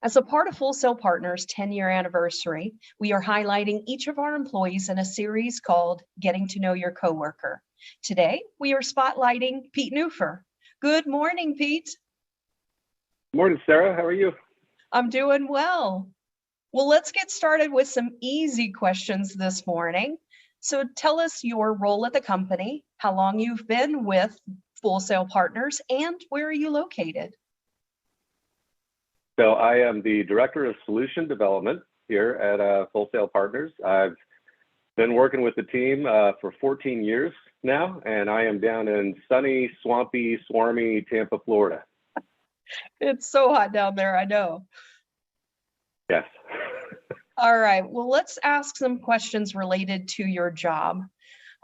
As a part of Full Sail Partners' 10-year anniversary, we are highlighting each of our employees in a series called Getting to Know Your Coworker. Today, we are spotlighting Pete Nuffer. Good morning, Pete. Morning, Sarah. How are you? I'm doing well. Well, let's get started with some easy questions this morning. So tell us your role at the company, how long you've been with Full Sail Partners, and where are you located? So I am the Director of Solution Development here at Full Sail Partners. I've been working with the team for 14 years now, and I am down in sunny, swampy, swarmy Tampa, Florida. It's so hot down there, I know. Yes. All right, well, let's ask some questions related to your job.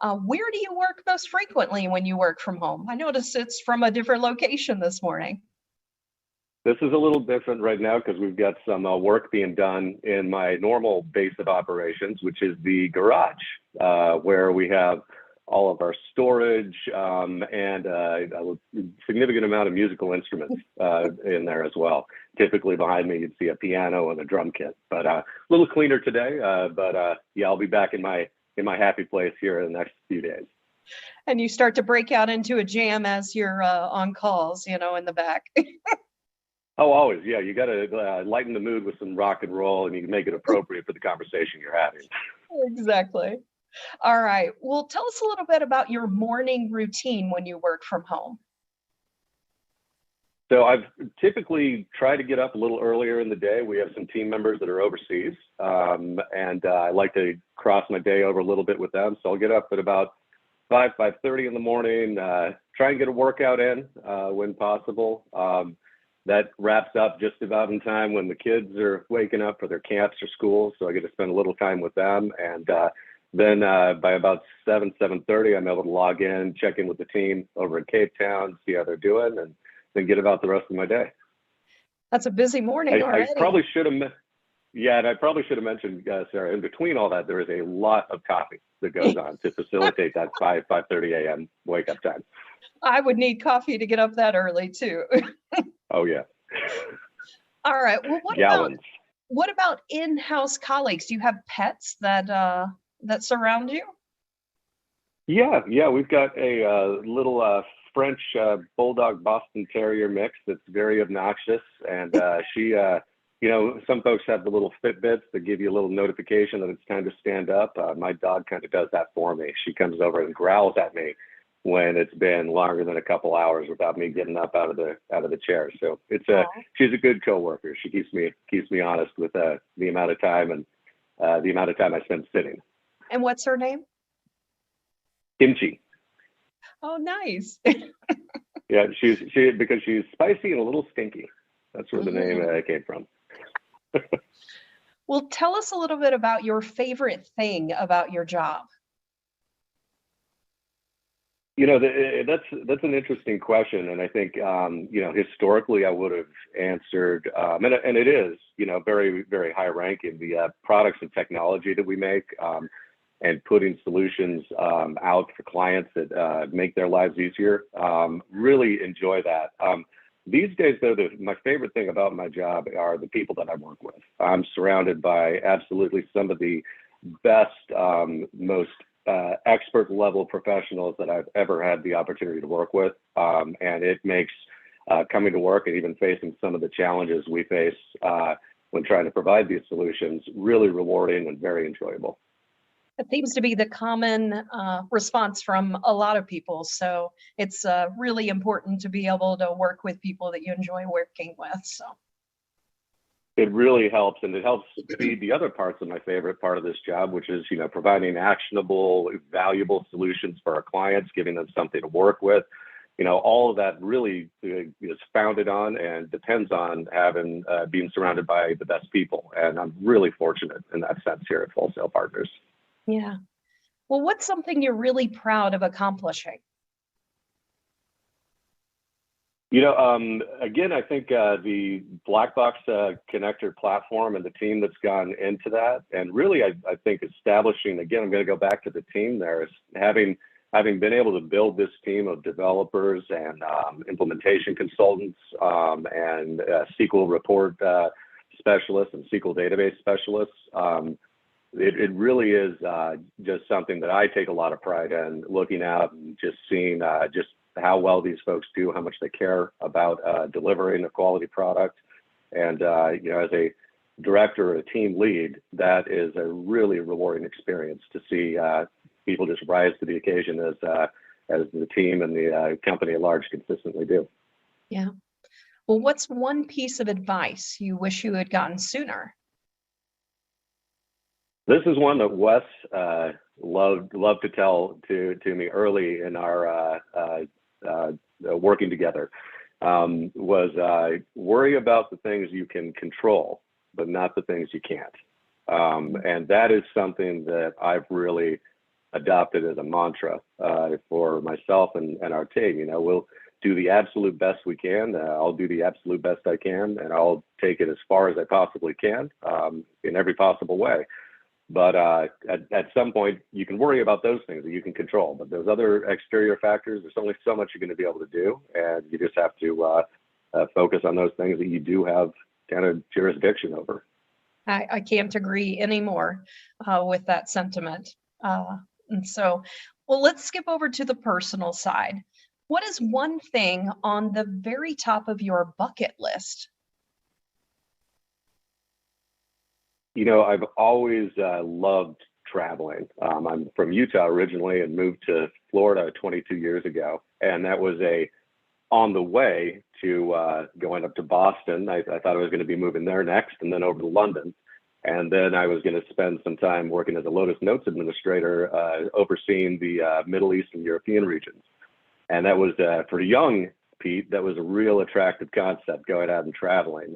Where do you work most frequently when you work from home? I noticed it's from a different location this morning. This is a little different right now because we've got some work being done in my normal base of operations, which is the garage, where we have all of our storage and a significant amount of musical instruments in there as well. Typically behind me, you'd see a piano and a drum kit, but a little cleaner today. Yeah, I'll be back in my happy place here in the next few days. And you start to break out into a jam as you're on calls, in the back. Oh, always. Yeah, you got to lighten the mood with some rock and roll, and you can make it appropriate for the conversation you're having. Exactly. All right. Well, tell us a little bit about your morning routine when you work from home. So I've typically tried to get up a little earlier in the day. We have some team members that are overseas, and I like to cross my day over a little bit with them. So I'll get up at about 5:30 in the morning, try and get a workout in when possible. That wraps up just about in time when the kids are waking up for their camps or school. So I get to spend a little time with them. And then by about 7:30, I'm able to log in, check in with the team over in Cape Town, see how they're doing, and then get about the rest of my day. That's a busy morning already. I probably should have, and I probably should have mentioned, Sarah, in between all that, there is a lot of coffee that goes on to facilitate that 5:30 a.m. wake up time. I would need coffee to get up that early too. Oh yeah. All right. Well, what about in-house colleagues? Do you have pets that surround you? Yeah. We've got a little French Bulldog Boston Terrier mix that's very obnoxious, and she, some folks have the little Fitbits that give you a little notification that it's time to stand up. My dog kind of does that for me. She comes over and growls at me when it's been longer than a couple hours without me getting up out of the chair. So she's a good coworker. She keeps me honest with the amount of time and the amount of time I spend sitting. And what's her name? Kimchi. Oh, nice. Yeah, because she's spicy and a little stinky. That's where the name came from. Well, tell us a little bit about your favorite thing about your job. That's an interesting question, and I think historically I would have answered, and it is very, very high ranking, the products and technology that we make, and putting solutions out for clients that make their lives easier. Really enjoy that. These days, though, my favorite thing about my job are the people that I work with. I'm surrounded by absolutely some of the best, most expert level professionals that I've ever had the opportunity to work with. And it makes coming to work and even facing some of the challenges we face when trying to provide these solutions really rewarding and very enjoyable. It seems to be the common response from a lot of people. So it's really important to be able to work with people that you enjoy working with. So it really helps, and it helps feed the other parts of my favorite part of this job, which is providing actionable, valuable solutions for our clients, giving them something to work with. All of that really is founded on and depends on having being surrounded by the best people, and I'm really fortunate in that sense here at Full Sail Partners. Yeah. Well, what's something you're really proud of accomplishing? Again, I think the Black Box connector platform and the team that's gone into that, and really, I think establishing, again, I'm going to go back to the team there, is having been able to build this team of developers and implementation consultants and SQL report specialists and SQL database specialists. It really is just something that I take a lot of pride in, looking out and just seeing just how well these folks do, how much they care about delivering a quality product. And, as a director or a team lead, that is a really rewarding experience to see people just rise to the occasion as the team and the company at large consistently do. Yeah. Well, what's one piece of advice you wish you had gotten sooner? This is one that Wes loved to tell to me early in our working together. Was worry about the things you can control, but not the things you can't. And that is something that I've really adopted as a mantra for myself and our team. We'll do the absolute best we can. I'll do the absolute best I can, and I'll take it as far as I possibly can in every possible way. But at some point, you can worry about those things that you can control. But those other exterior factors, there's only so much you're going to be able to do. And you just have to focus on those things that you do have kind of jurisdiction over. I can't agree anymore with that sentiment. And so, well, let's skip over to the personal side. What is one thing on the very top of your bucket list? I've always loved traveling. I'm from Utah originally and moved to Florida 22 years ago. And that was on the way to going up to Boston. I thought I was going to be moving there next and then over to London. And then I was going to spend some time working as a Lotus Notes administrator, overseeing the Middle East and European regions. And that was, for young Pete, that was a real attractive concept, going out and traveling.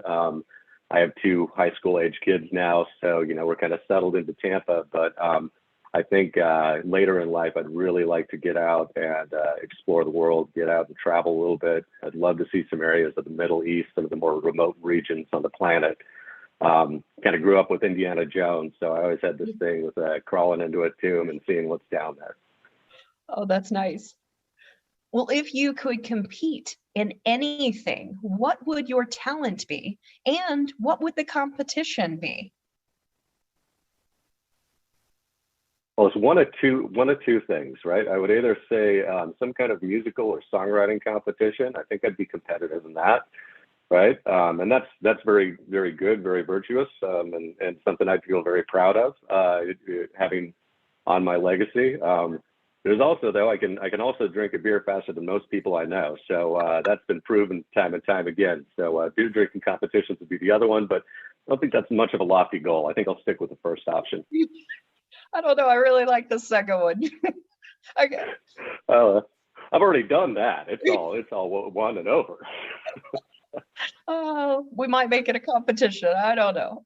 I have 2 high school age kids now, so, we're kind of settled into Tampa, but I think later in life, I'd really like to get out and explore the world, get out and travel a little bit. I'd love to see some areas of the Middle East, some of the more remote regions on the planet. Kind of grew up with Indiana Jones, so I always had this thing with crawling into a tomb and seeing what's down there. Oh, that's nice. Well, if you could compete in anything, what would your talent be? And what would the competition be? Well, it's one of two things, right? I would either say some kind of musical or songwriting competition. I think I'd be competitive in that, right? And that's very, very good, very virtuous, and something I feel very proud of, having on my legacy. There's also, though, I can also drink a beer faster than most people I know. So that's been proven time and time again. So beer drinking competitions would be the other one, but I don't think that's much of a lofty goal. I think I'll stick with the first option. I don't know. I really like the second one. Okay. I've already done that. It's all won and over. We might make it a competition. I don't know.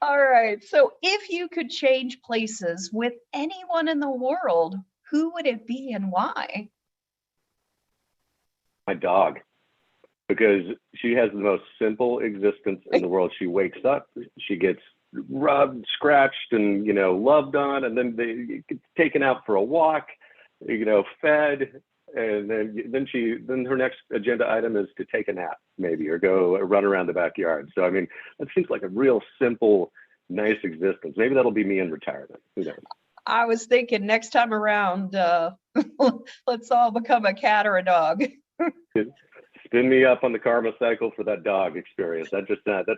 All right. So if you could change places with anyone in the world, who would it be and why? My dog, because she has the most simple existence in the world. She wakes up, she gets rubbed, scratched, and loved on, and then they get taken out for a walk, fed, and then her next agenda item is to take a nap, maybe, or go run around the backyard. So that seems like a real simple, nice existence. Maybe that'll be me in retirement. Who knows? I was thinking next time around, let's all become a cat or a dog. Spin me up on the karma cycle for that dog experience. That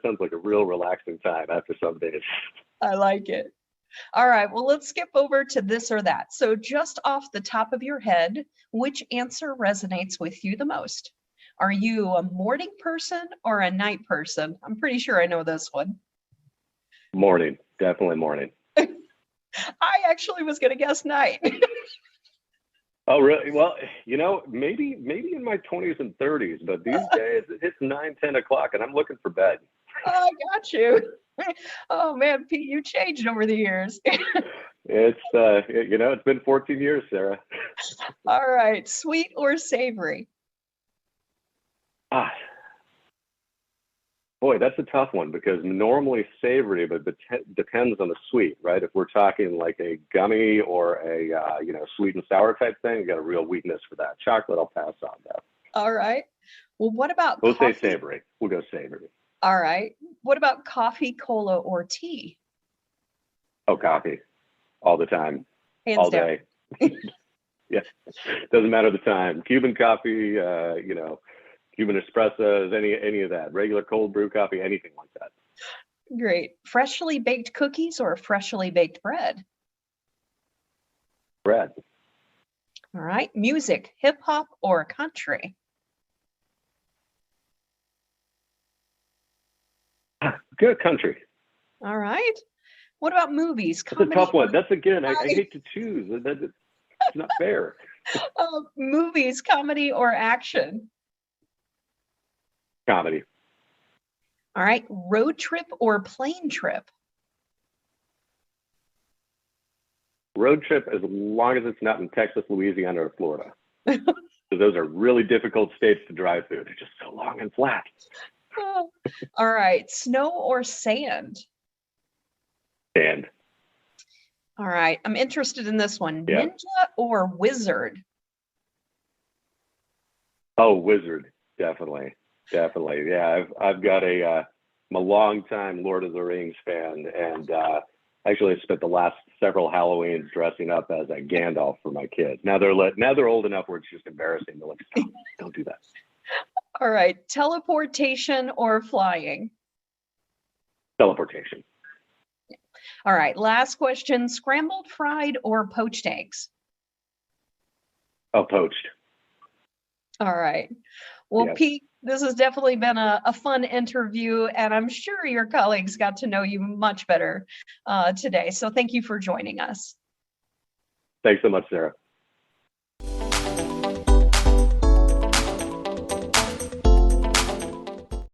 sounds like a real relaxing time after some days. I like it. All right, well, let's skip over to this or that. So just off the top of your head, which answer resonates with you the most? Are you a morning person or a night person? I'm pretty sure I know this one. Morning, definitely morning. I actually was going to guess night. Oh, really? Well, maybe in my 20s and 30s, but these days it's 9, 10 o'clock and I'm looking for bed. Oh, I got you. Oh man, Pete, you changed over the years. It's been 14 years, Sarah. All right, sweet or savory? Boy, that's a tough one because normally savory, but depends on the sweet, right? If we're talking like a gummy or a sweet and sour type thing, you got a real weakness for that. Chocolate, I'll pass on that. All right. Well, what about We'll say coffee? savory. We'll go savory. All right. What about coffee, cola, or tea? Oh, coffee. All the time. Hands All down. day. Yeah. Doesn't matter the time. Cuban coffee, Cuban espressos, any of that. Regular cold brew coffee, anything like that. Great. Freshly baked cookies or freshly baked bread? Bread. All right. Music, hip hop or country? Good country. All right. What about movies, That's a comedy? tough one. That's again, I Right. hate to choose. It's not fair. Movies, comedy or action? Comedy. All right. Road trip or plane trip? Road trip as long as it's not in Texas, Louisiana, or Florida. So those are really difficult states to drive through. They're just so long and flat. Oh. All right. Snow or sand? And All right. I'm interested in this one. Yeah. Ninja or wizard? Oh, wizard. Definitely. Yeah, I've got I'm a long time Lord of the Rings fan, and actually I spent the last several Halloweens dressing up as a Gandalf for my kids. Now they're old enough where it's just embarrassing. They're like, stop, don't do that. All right. Teleportation or flying? Teleportation. All right. Last question. Scrambled, fried, or poached eggs? Oh, poached. All right. Well, Yep. Pete, this has definitely been a fun interview, and I'm sure your colleagues got to know you much better today. So thank you for joining us. Thanks so much, Sarah.